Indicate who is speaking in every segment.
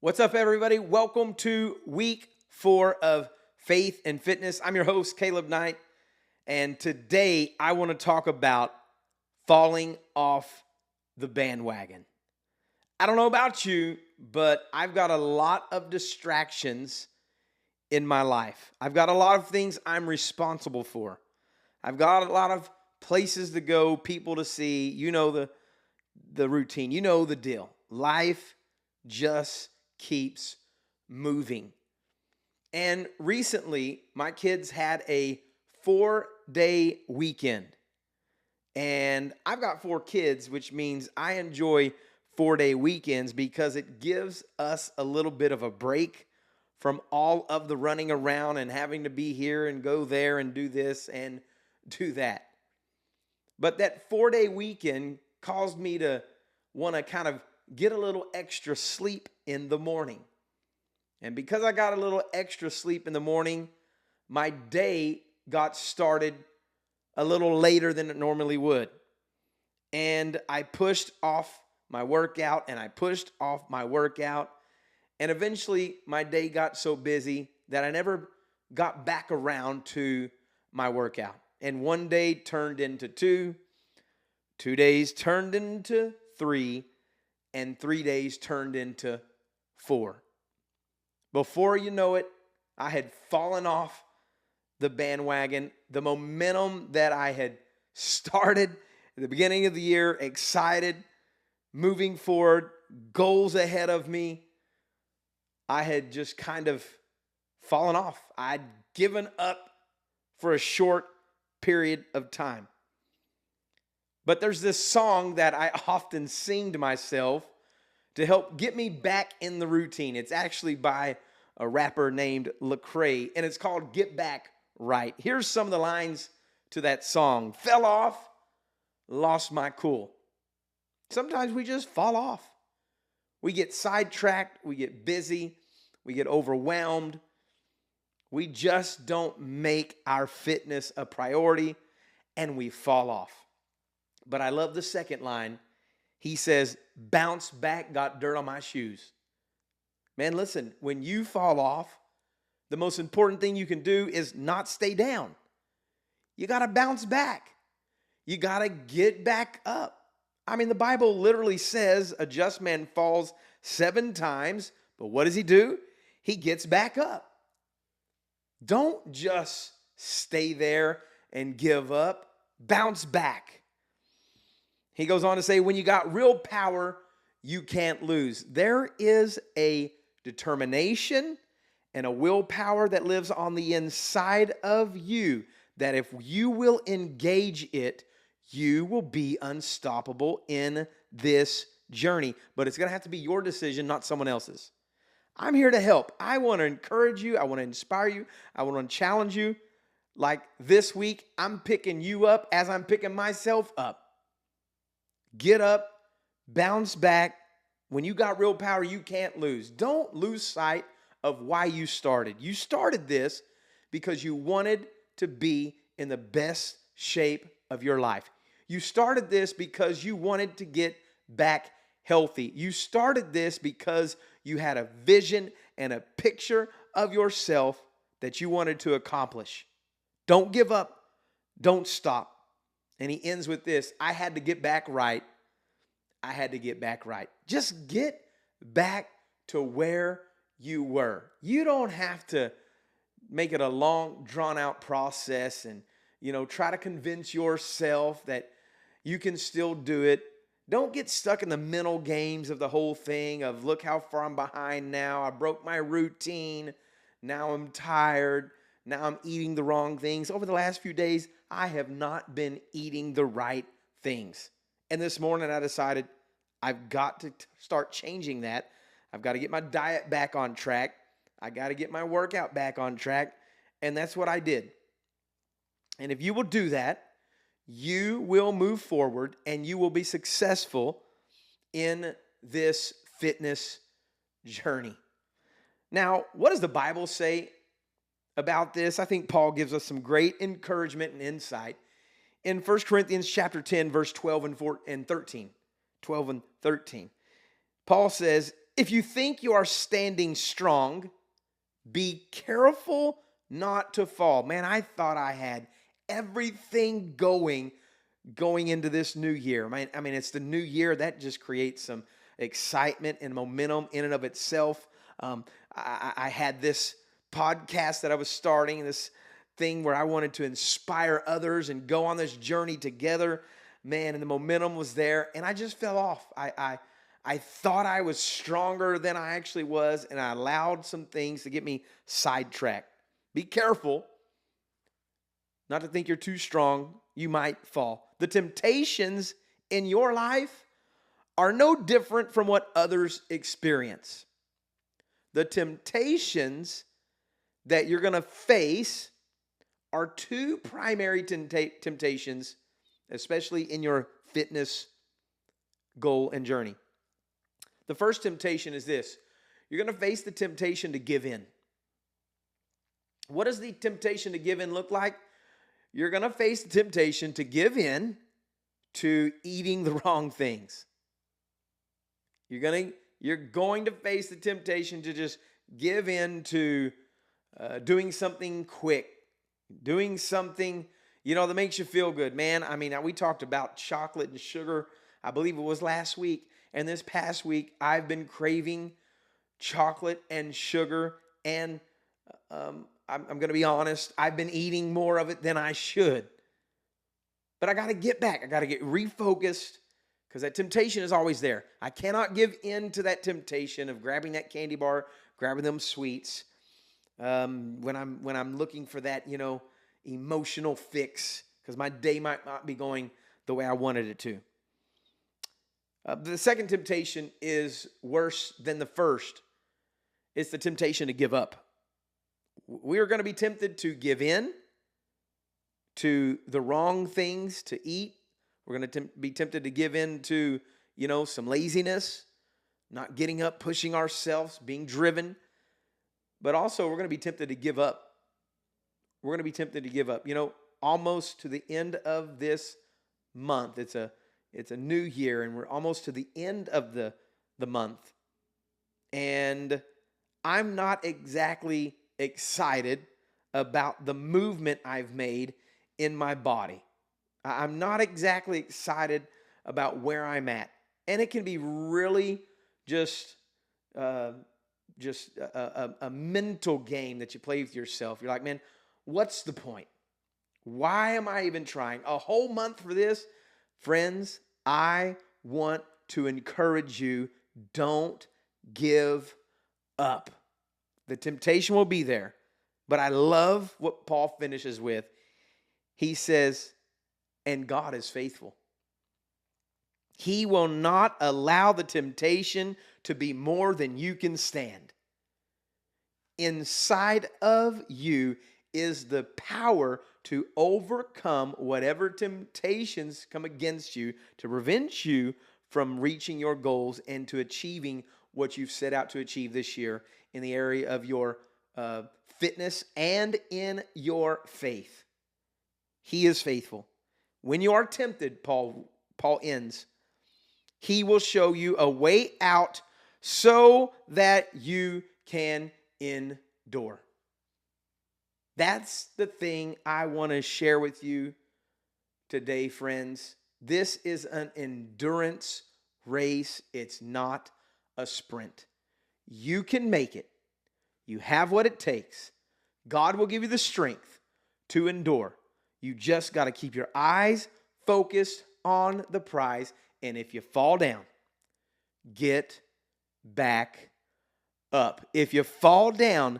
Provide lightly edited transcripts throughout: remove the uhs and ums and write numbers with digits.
Speaker 1: What's up, everybody? Welcome to week 4 of Faith and Fitness. I'm your host, Caleb Knight, and today I want to talk about falling off the bandwagon. I don't know about you, but I've got a lot of distractions in my life. I've got a lot of things I'm responsible for. I've got a lot of places to go, people to see. You know the routine. You know the deal. Life just keeps moving. And recently, my kids had a 4-day weekend. And I've got 4 kids, which means I enjoy 4-day weekends because it gives us a little bit of a break from all of the running around and having to be here and go there and do this and do that. But that 4-day weekend caused me to want to kind of get a little extra sleep in the morning. And because I got a little extra sleep in the morning, my day got started a little later than it normally would. And I pushed off my workout and I pushed off my workout. And eventually my day got so busy that I never got back around to my workout. And one day turned into 2, 2 days turned into 3, and 3 days turned into 4. Before you know it, I had fallen off the bandwagon. The momentum that I had started at the beginning of the year, excited, moving forward, goals ahead of me, I had just kind of fallen off. I'd given up for a short period of time. But there's this song that I often sing to myself to help get me back in the routine. It's actually by a rapper named Lecrae, and it's called Get Back Right. Here's some of the lines to that song. Fell off, lost my cool. Sometimes we just fall off. We get sidetracked, we get busy, we get overwhelmed. We just don't make our fitness a priority, and we fall off. But I love the second line. He says, bounce back, got dirt on my shoes. Man, listen, when you fall off, the most important thing you can do is not stay down. You got to bounce back. You got to get back up. I mean, the Bible literally says a just man falls 7 times, but what does he do? He gets back up. Don't just stay there and give up. Bounce back. He goes on to say, when you got real power, you can't lose. There is a determination and a willpower that lives on the inside of you that if you will engage it, you will be unstoppable in this journey. But it's going to have to be your decision, not someone else's. I'm here to help. I want to encourage you. I want to inspire you. I want to challenge you. Like this week, I'm picking you up as I'm picking myself up. Get up, bounce back. When you got real power, you can't lose. Don't lose sight of why you started. You started this because you wanted to be in the best shape of your life. You started this because you wanted to get back healthy. You started this because you had a vision and a picture of yourself that you wanted to accomplish. Don't give up. Don't stop. And he ends with this. I had to get back right. I had to get back right. Just get back to where you were. You don't have to make it a long, drawn-out process and, try to convince yourself that you can still do it. Don't get stuck in the mental games of the whole thing of look how far I'm behind now. I broke my routine. Now I'm tired. Now I'm eating the wrong things. Over the last few days, I have not been eating the right things. And this morning I decided I've got to start changing that. I've got to get my diet back on track. I got to get my workout back on track. And that's what I did. And if you will do that, you will move forward and you will be successful in this fitness journey. Now, what does the Bible say about this? I think Paul gives us some great encouragement and insight in 1 Corinthians chapter 10, verse 12 and 13. 12 and 13. Paul says, If you think you are standing strong, be careful not to fall. Man, I thought I had everything going into this new year. I mean, it's the new year. That just creates some excitement and momentum in and of itself. I had this podcast that I was starting, this thing where I wanted to inspire others and go on this journey together. Man, and the momentum was there, and I just fell off. I thought I was stronger than I actually was, and I allowed some things to get me sidetracked. Be careful not to think you're too strong. You might fall. The temptations in your life are no different from what others experience. The temptations that you're going to face are two primary temptations, especially in your fitness goal and journey. The first temptation is this. You're going to face the temptation to give in. What does the temptation to give in look like? You're going to face the temptation to give in to eating the wrong things. You're going to face the temptation to just give in to doing something quick, doing something, that makes you feel good. Man, I mean, we talked about chocolate and sugar, I believe it was last week. And this past week, I've been craving chocolate and sugar. And I'm going to be honest, I've been eating more of it than I should. But I got to get back. I got to get refocused because that temptation is always there. I cannot give in to that temptation of grabbing that candy bar, grabbing them sweets when I'm looking for that, emotional fix because my day might not be going the way I wanted it to. The second temptation is worse than the first. It's the temptation to give up. We are going to be tempted to give in to the wrong things to eat. We're going to be tempted to give in to, some laziness, not getting up, pushing ourselves, being driven. But also we're going to be tempted to give up. We're going to be tempted to give up. Almost to the end of this month. It's a new year, and we're almost to the end of the month. And I'm not exactly excited about the movement I've made in my body. I'm not exactly excited about where I'm at. And it can be really just a mental game that you play with yourself. You're like, man, what's the point? Why am I even trying? A whole month for this? Friends, I want to encourage you, don't give up. The temptation will be there, but I love what Paul finishes with. He says, and God is faithful. He will not allow the temptation to be more than you can stand. Inside of you is the power to overcome whatever temptations come against you, to prevent you from reaching your goals and to achieving what you've set out to achieve this year in the area of your fitness and in your faith. He is faithful. When you are tempted, Paul ends, He will show you a way out so that you can endure. That's the thing I want to share with you today, friends. This is an endurance race. It's not a sprint. You can make it. You have what it takes. God will give you the strength to endure. You just got to keep your eyes focused on the prize. And if you fall down, get back up. If you fall down,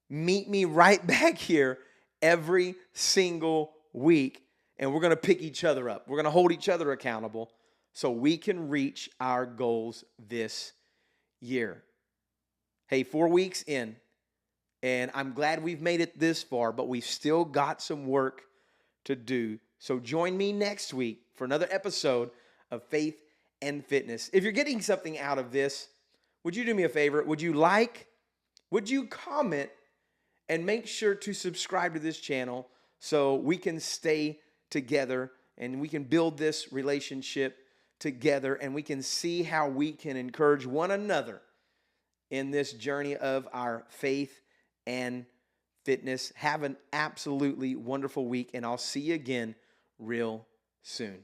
Speaker 1: meet me right back here every single week, and we're going to pick each other up. We're going to hold each other accountable so we can reach our goals this year. Hey, 4 weeks in, and I'm glad we've made it this far, but we've still got some work to do. So join me next week for another episode of Faith and Fitness. If you're getting something out of this, would you do me a favor? Would you comment, and make sure to subscribe to this channel so we can stay together and we can build this relationship together and we can see how we can encourage one another in this journey of our faith and fitness. Have an absolutely wonderful week, and I'll see you again real soon.